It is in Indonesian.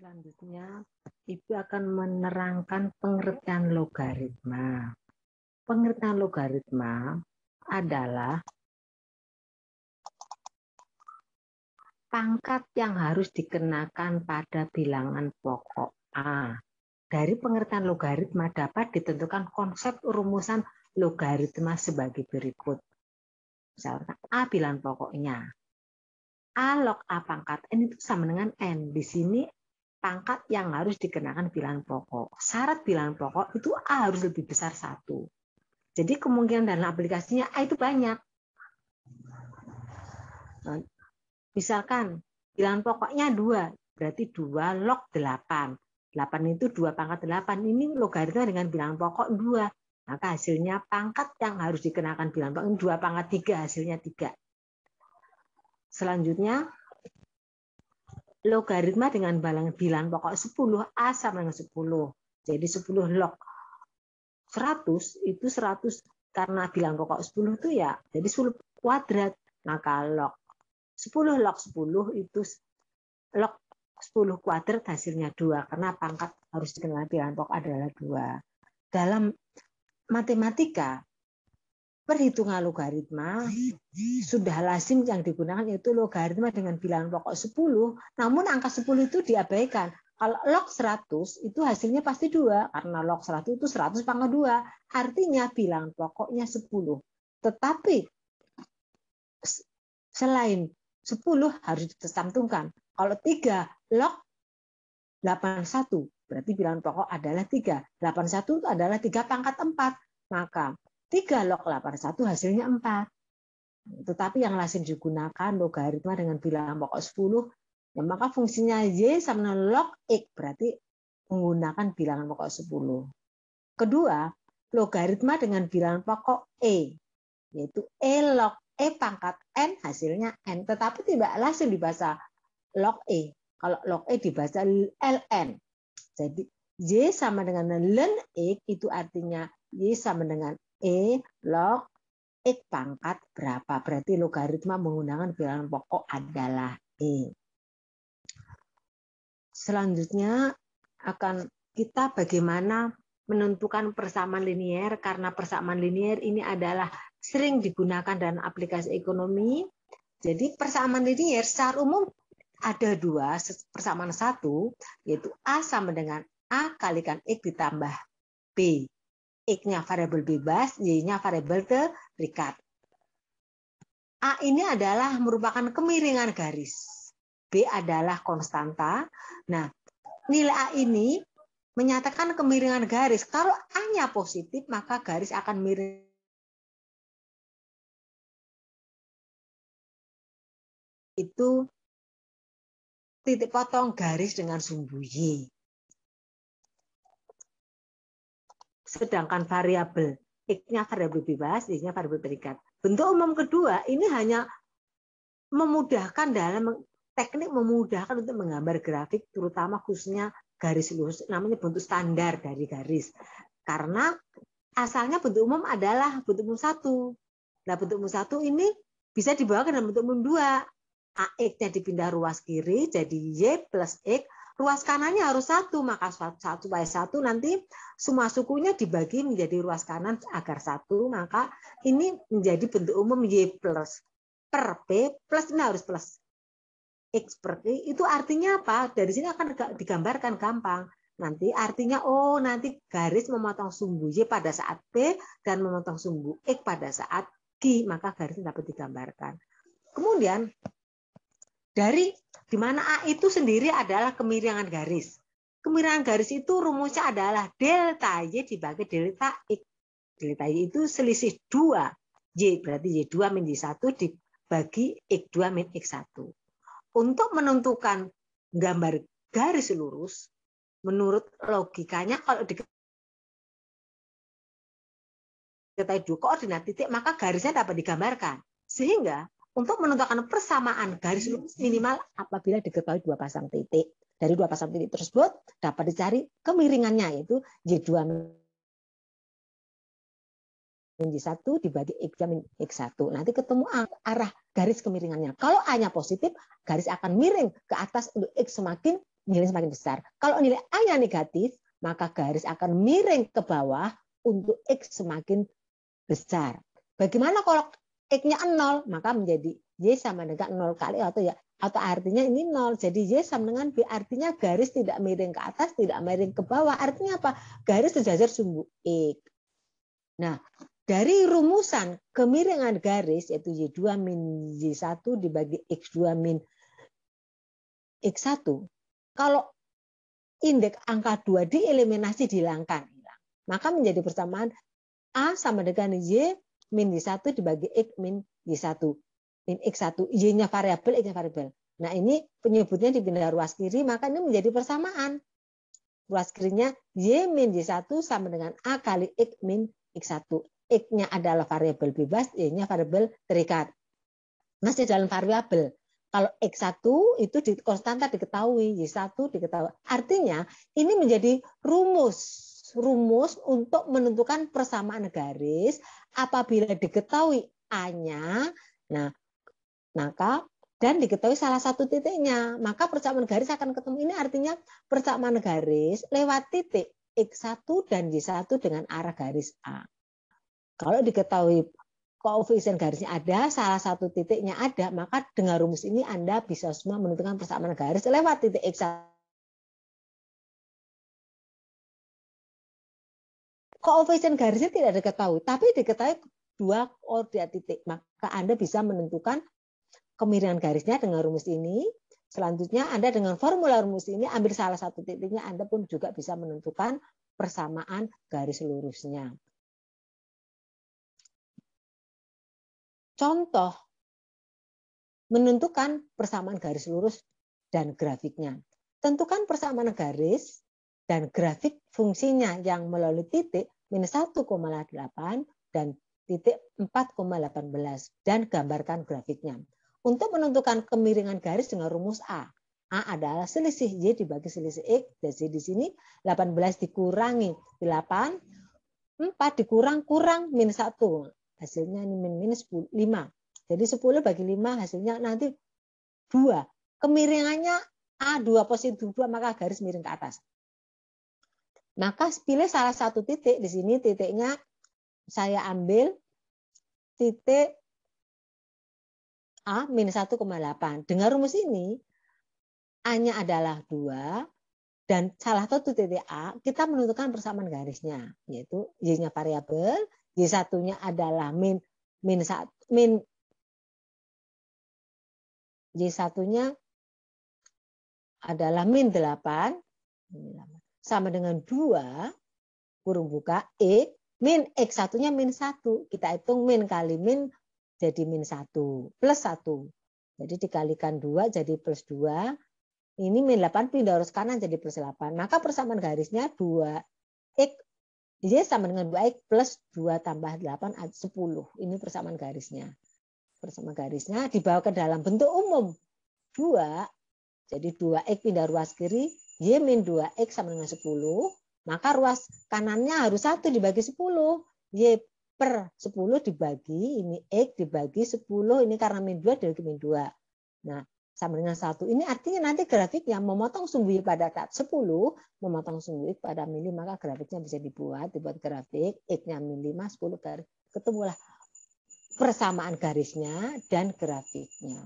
Selanjutnya, Ibu akan menerangkan pengertian logaritma. Pengertian logaritma adalah pangkat yang harus dikenakan pada bilangan pokok A. Dari pengertian logaritma dapat ditentukan konsep rumusan logaritma sebagai berikut. Misalkan A bilangan pokoknya. A log A pangkat N itu sama dengan N. Di sini pangkat yang harus dikenakan bilangan pokok. Syarat bilangan pokok itu A harus lebih besar 1. Jadi kemungkinan dalam aplikasinya A itu banyak. Misalkan bilangan pokoknya 2, berarti 2 log 8. 8 itu 2 pangkat 8. Ini logaritma dengan bilangan pokok 2. Maka hasilnya pangkat yang harus dikenakan bilangan pokok 2 pangkat 3, hasilnya 3. Selanjutnya, logaritma dengan bilangan pokok 10, A sama dengan 10. Jadi 10 log 100 itu 100 karena bilangan pokok 10 itu ya jadi 10 kuadrat. Maka log 10 log 10 itu log 10 kuadrat hasilnya 2 karena pangkat harus dikenal bilangan pokok adalah 2. Dalam matematika perhitungan logaritma sudah lazim yang digunakan yaitu logaritma dengan bilangan pokok 10, namun angka 10 itu diabaikan. Kalau log 100 itu hasilnya pasti 2, karena log 100 itu 100 pangkat 2, artinya bilangan pokoknya 10. Tetapi selain 10 harus dicantumkan. Kalau 3 log 81, berarti bilangan pokok adalah 3. 81 itu adalah 3 pangkat 4, maka 3 log 81 hasilnya 4. Tetapi yang lazim digunakan logaritma dengan bilangan pokok 10, ya maka fungsinya Y sama log X, berarti menggunakan bilangan pokok 10. Kedua, logaritma dengan bilangan pokok E, yaitu E log E pangkat N, hasilnya N. Tetapi tidak lazim dibaca log E. Kalau log E dibaca ln. Jadi Y sama dengan ln X, itu artinya Y sama dengan E log X pangkat berapa. Berarti logaritma menggunakan bilangan pokok adalah E. Selanjutnya akan kita bagaimana menentukan persamaan linier, karena persamaan linier ini adalah sering digunakan dalam aplikasi ekonomi. Jadi persamaan linier secara umum ada 2, persamaan 1, yaitu A sama dengan A kalikan X ditambah B. X-nya variabel bebas, Y-nya variabel terikat. A ini adalah merupakan kemiringan garis. B adalah konstanta. Nah, nilai A ini menyatakan kemiringan garis. Kalau A-nya positif, maka garis akan miring. Itu titik potong garis dengan sumbu Y. Sedangkan variabel X-nya variabel bebas, Y-nya variabel terikat. Bentuk umum kedua ini hanya memudahkan dalam teknik memudahkan untuk menggambar grafik, terutama khususnya garis lurus, namanya bentuk standar dari garis. Karena asalnya bentuk umum adalah bentuk umum 1. Nah, bentuk umum 1 ini bisa dibawa ke dalam bentuk umum 2. AX-nya dipindah ruas kiri jadi Y plus X, ruas kanannya harus 1, maka supaya 1 nanti semua sukunya dibagi menjadi ruas kanan agar 1, maka ini menjadi bentuk umum Y plus per P plus ini harus plus X per P. Itu artinya apa? Dari sini akan digambarkan gampang. Nanti artinya, oh nanti garis memotong sumbu Y pada saat P dan memotong sumbu X pada saat Q, maka garisnya dapat digambarkan. Kemudian dari di mana A itu sendiri adalah kemiringan garis. Kemiringan garis itu rumusnya adalah delta Y dibagi delta X. Delta Y itu selisih 2 Y, berarti Y2 min Y1 dibagi X2 min X1. Untuk menentukan gambar garis lurus, menurut logikanya kalau diketahui 2 koordinat titik, maka garisnya dapat digambarkan. Sehingga untuk menentukan persamaan garis lurus minimal apabila diketahui 2 pasang titik. Dari 2 pasang titik tersebut dapat dicari kemiringannya, yaitu Y2 min Y1 dibagi X2 min X1. Nanti ketemu arah garis kemiringannya. Kalau A-nya positif, garis akan miring ke atas untuk X semakin nilai semakin besar. Kalau nilai A-nya negatif, maka garis akan miring ke bawah untuk X semakin besar. Bagaimana kalau X-nya 0, maka menjadi Y sama dengan 0 kali atau artinya ini 0. Jadi Y sama dengan B, artinya garis tidak miring ke atas, tidak miring ke bawah. Artinya apa? Garis sejajar sumbu X. Nah, dari rumusan kemiringan garis, yaitu Y2 min Y1 dibagi X2 min X1, kalau indeks angka 2 dieliminasi, dihilangkan, maka menjadi persamaan A sama dengan Y min Y1 dibagi X min Y1. Min X1, Y-nya variabel, X-nya variabel. Nah, ini penyebutnya dipindah ruas kiri, maka ini menjadi persamaan. Ruas kirinya Y min Y1 sama dengan A kali X min X1. X-nya adalah variabel bebas, Y-nya variabel terikat. Masih dalam variabel. Kalau X1 itu di konstanta diketahui, Y1 diketahui. Artinya ini menjadi rumus untuk menentukan persamaan garis apabila diketahui A-nya, maka dan diketahui salah satu titiknya, maka persamaan garis akan ketemu. Ini artinya persamaan garis lewat titik X1 dan Y1 dengan arah garis A. Kalau diketahui koefisien garisnya ada, salah satu titiknya ada, maka dengan rumus ini Anda bisa semua menentukan persamaan garis lewat titik X1. Koefisien garisnya tidak diketahui, tapi diketahui dua koordinat titik, maka Anda bisa menentukan kemiringan garisnya dengan rumus ini. Selanjutnya Anda dengan formula rumus ini ambil salah satu titiknya, Anda pun juga bisa menentukan persamaan garis lurusnya. Contoh menentukan persamaan garis lurus dan grafiknya. Tentukan persamaan garis dan grafik fungsinya yang melalui titik minus 1,8 dan titik 4,18 dan gambarkan grafiknya. Untuk menentukan kemiringan garis dengan rumus A. A adalah selisih Y dibagi selisih X. Jadi di sini 18 dikurangi 8, 4 dikurang minus 1. Hasilnya ini minus 5. Jadi 10 bagi 5 hasilnya nanti 2. Kemiringannya A2 positif 2, maka garis miring ke atas. Maka pilih salah satu titik. Di sini titiknya saya ambil titik A minus 1,8. Dengan rumus ini, A-nya adalah 2, dan salah satu titik A, kita menentukan persamaan garisnya, yaitu Y-nya variabel, Y1-nya adalah Y1-nya adalah min 8, sama dengan 2, kurung buka, X, min X1-nya min 1. Kita hitung min kali min, jadi min 1, plus 1. Jadi dikalikan 2 jadi plus 2. Ini min 8 pindah arus kanan jadi plus 8. Maka persamaan garisnya 2X, Y sama dengan 2X plus 2 tambah 8, 10. Ini persamaan garisnya. Persamaan garisnya dibawa ke dalam bentuk umum. 2, jadi 2X pindah ruas kiri, Y min 2X sama dengan 10. Maka ruas kanannya harus 1 dibagi 10. Y per 10 dibagi, ini X dibagi 10, ini karena min 2 dibagi min 2. Nah, sama dengan 1. Ini artinya nanti grafiknya memotong sumbu Y pada 10, memotong sumbu X pada min 5, maka grafiknya bisa dibuat grafik, X-nya min 5, 10 garis. Ketemulah persamaan garisnya dan grafiknya.